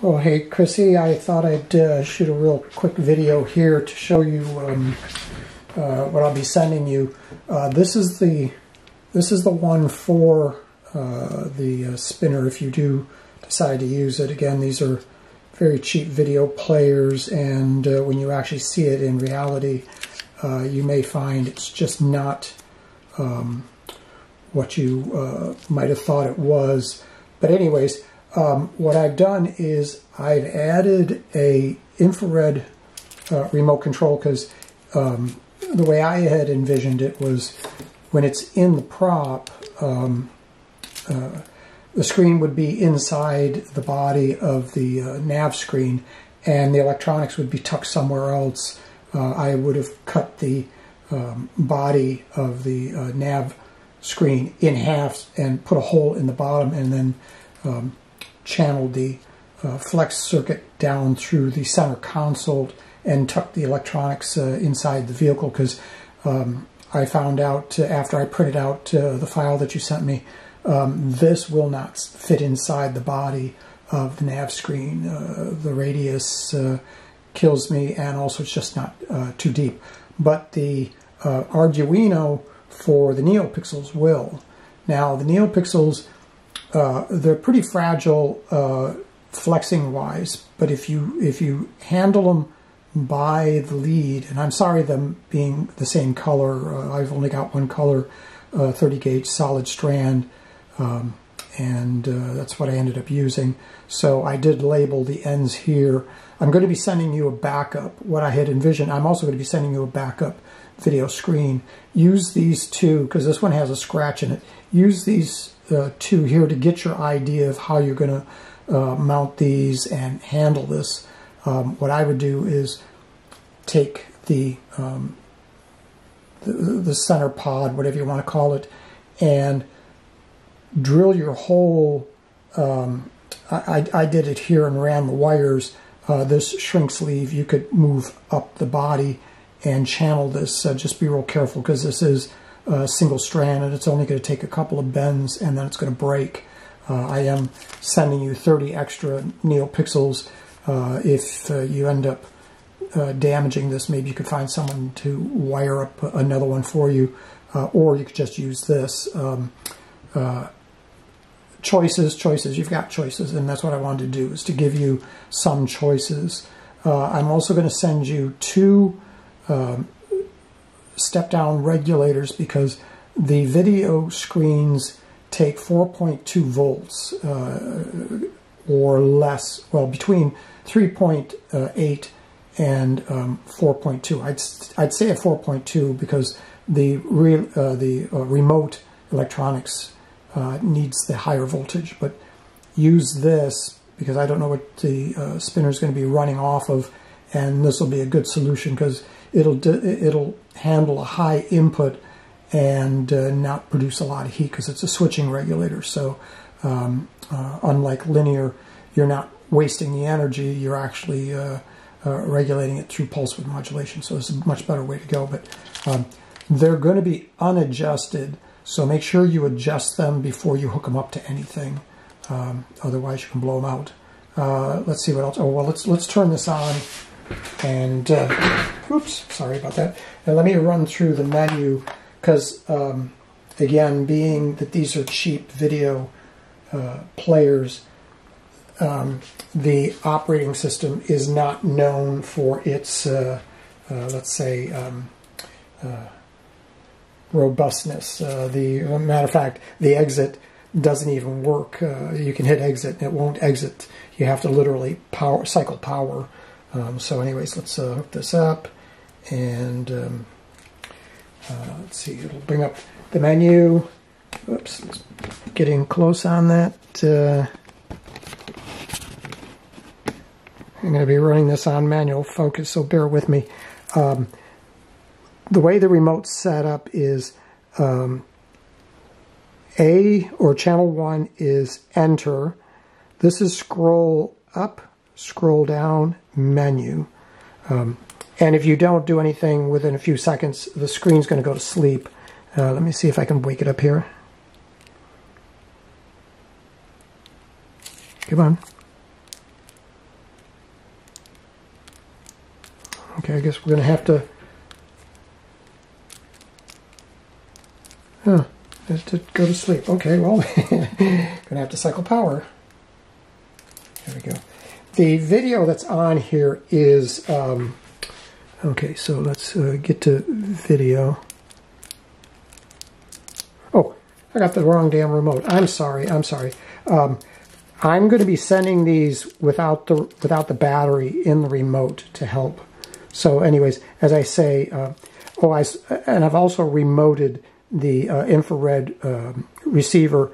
Oh, hey, Crissy, I thought I'd shoot a real quick video here to show you what I'll be sending you. This is the one for the spinner if you do decide to use it. Again, these are very cheap video players, and when you actually see it in reality, you may find it's just not what you might have thought it was. But anyways, what I've done is I've added a infrared remote control, because the way I had envisioned it was when it's in the prop, the screen would be inside the body of the nav screen, and the electronics would be tucked somewhere else. I would have cut the body of the nav screen in half and put a hole in the bottom, and then channeled the flex circuit down through the center console and tucked the electronics inside the vehicle, because I found out after I printed out the file that you sent me, this will not fit inside the body of the nav screen. The radius kills me, and also it's just not too deep. But the Arduino for the NeoPixels will. Now the NeoPixels, they're pretty fragile flexing wise, but if you handle them by the lead, and I'm sorry them being the same color, I've only got one color, 30 gauge solid strand, and that's what I ended up using. So I did label the ends here. I'm going to be sending you a backup. What I had envisioned, I'm also going to be sending you a backup video screen. Use these two, because this one has a scratch in it. Use these two here to get your idea of how you're going to mount these and handle this. What I would do is take the center pod, whatever you want to call it, and drill your hole. I did it here and ran the wires. This shrink sleeve, you could move up the body and channel this. Just be real careful, because this is a single strand and it's only going to take a couple of bends and then it's going to break. I am sending you 30 extra NeoPixels. If you end up damaging this, maybe you could find someone to wire up another one for you, or you could just use this. Choices, you've got choices, and that's what I wanted to do, is to give you some choices. I'm also going to send you two step-down regulators, because the video screens take 4.2 volts or less, well, between 3.8 and 4.2. I'd say at 4.2, because the remote electronics needs the higher voltage, but use this because I don't know what the spinner is going to be running off of, and this will be a good solution, because it'll handle a high input and not produce a lot of heat, because it's a switching regulator. So unlike linear, you're not wasting the energy, you're actually regulating it through pulse width modulation. So it's a much better way to go. But they're going to be unadjusted, so make sure you adjust them before you hook them up to anything. Otherwise you can blow them out. Let's see what else. Oh, well, let's turn this on. And oops, sorry about that. And let me run through the menu, because again, being that these are cheap video players, the operating system is not known for its let's say robustness. Matter of fact, the exit doesn't even work. You can hit exit and it won't exit. You have to literally cycle power. So anyways, let's hook this up, and let's see, it'll bring up the menu. Oops, getting close on that. I'm going to be running this on manual focus, so bear with me. The way the remote's set up is A, or channel 1 is enter. This is scroll up, scroll down, menu. And if you don't do anything within a few seconds, the screen's going to go to sleep. Let me see if I can wake it up here. Come on. Okay, I guess we're going to have to... Huh, just to go to sleep. Okay, well, going to have to cycle power. There we go. The video that's on here is... okay, so let's get to video. Oh, I got the wrong damn remote. I'm sorry. I'm going to be sending these without the battery in the remote to help. So anyways, as I say, and I've also remoted the infrared receiver.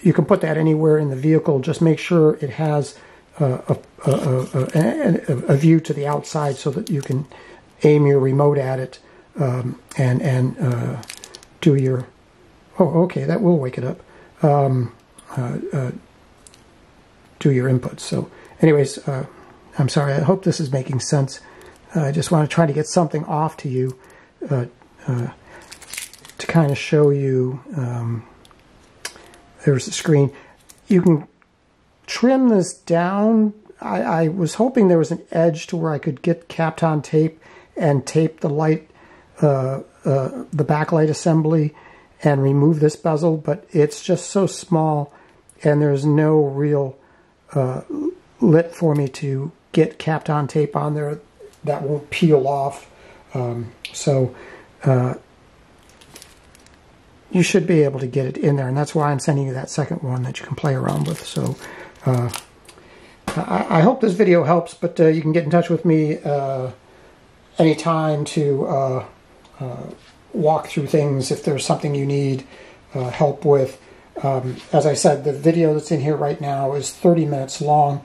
You can put that anywhere in the vehicle. Just make sure it has a view to the outside so that you can aim your remote at it and do your... Oh, okay, that will wake it up. Do your inputs. So anyways, I'm sorry. I hope this is making sense. I just want to try to get something off to you to kind of show you. There's the screen. You can trim this down. I was hoping there was an edge to where I could get Kapton tape and tape the light, the backlight assembly and remove this bezel, but it's just so small and there's no real lip for me to get Kapton tape on there that won't peel off. You should be able to get it in there, and that's why I'm sending you that second one that you can play around with. So I hope this video helps, but you can get in touch with me anytime to walk through things if there's something you need help with. As I said, the video that's in here right now is 30 minutes long.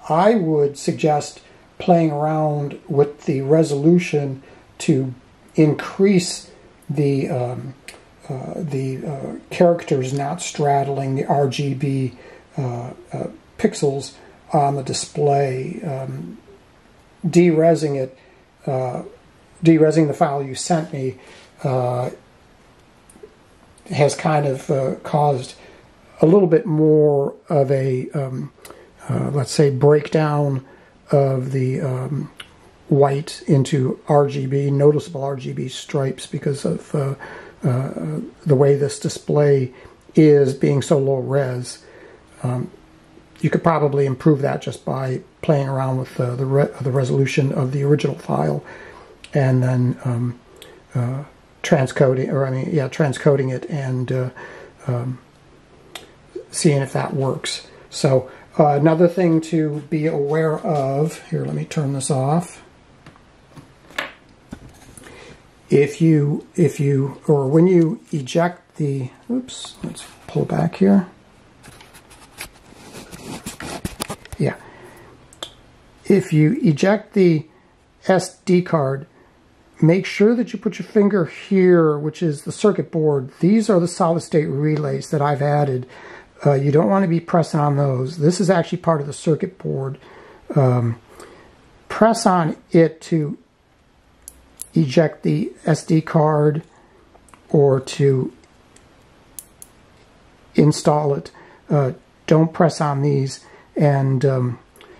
I would suggest playing around with the resolution to increase the characters not straddling the RGB pixels on the display. Deresing it, deresing the file you sent me has kind of caused a little bit more of a, let's say, breakdown of the white into RGB, noticeable RGB stripes because of the way this display is being so low res. You could probably improve that just by playing around with the resolution of the original file and then transcoding it and seeing if that works. So another thing to be aware of, here, let me turn this off. When you eject the, oops, let's pull back here. Yeah. If you eject the SD card, make sure that you put your finger here, which is the circuit board. These are the solid state relays that I've added. You don't want to be pressing on those. This is actually part of the circuit board. Press on it to eject the SD card or to install it. Don't press on these, and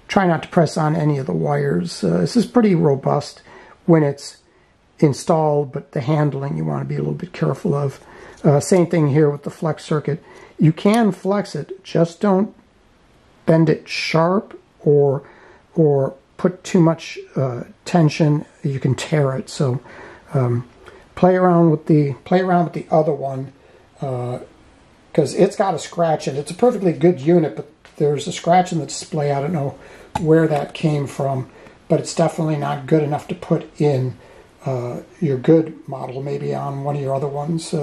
try not to press on any of the wires. This is pretty robust when it's installed, but the handling you want to be a little bit careful of. Same thing here with the flex circuit. You can flex it, just don't bend it sharp or put too much tension. You can tear it. So play around with the other one because it's got a scratch in it. It's a perfectly good unit, but there's a scratch in the display. I don't know where that came from, but it's definitely not good enough to put in your good model, maybe on one of your other ones.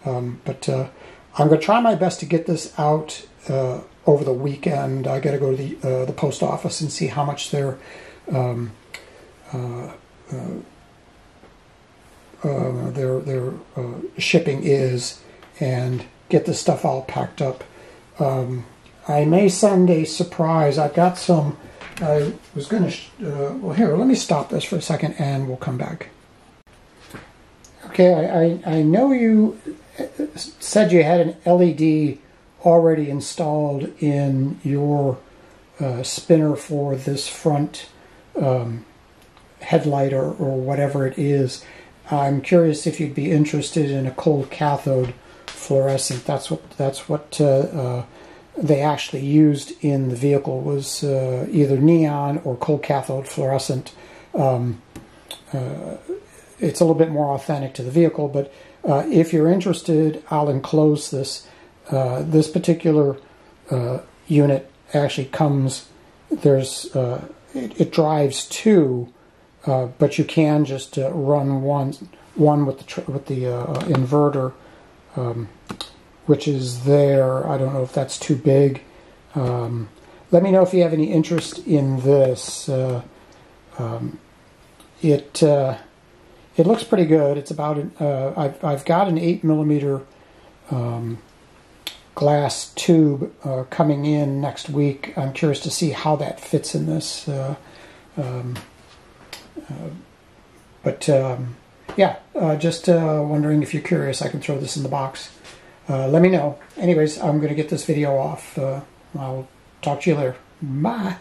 But I'm going to try my best to get this out over the weekend. I got to go to the post office and see how much their shipping is, and get this stuff all packed up. I may send a surprise. I've got some. I was going to. Well, here, let me stop this for a second, and we'll come back. Okay, I know you said you had an LED already installed in your spinner for this front headlight or whatever it is. I'm curious if you'd be interested in a cold cathode fluorescent. That's what they actually used in the vehicle, was either neon or cold cathode fluorescent. It's a little bit more authentic to the vehicle, but if you're interested, I'll enclose this. This particular unit actually comes, it drives two, but you can just run one with the inverter, which is there. I don't know if that's too big. Let me know if you have any interest in this. It looks pretty good. It's about I've got an 8mm glass tube coming in next week. I'm curious to see how that fits in this. Yeah, just wondering if you're curious. I can throw this in the box. Let me know. Anyways, I'm going to get this video off. I'll talk to you later. Bye.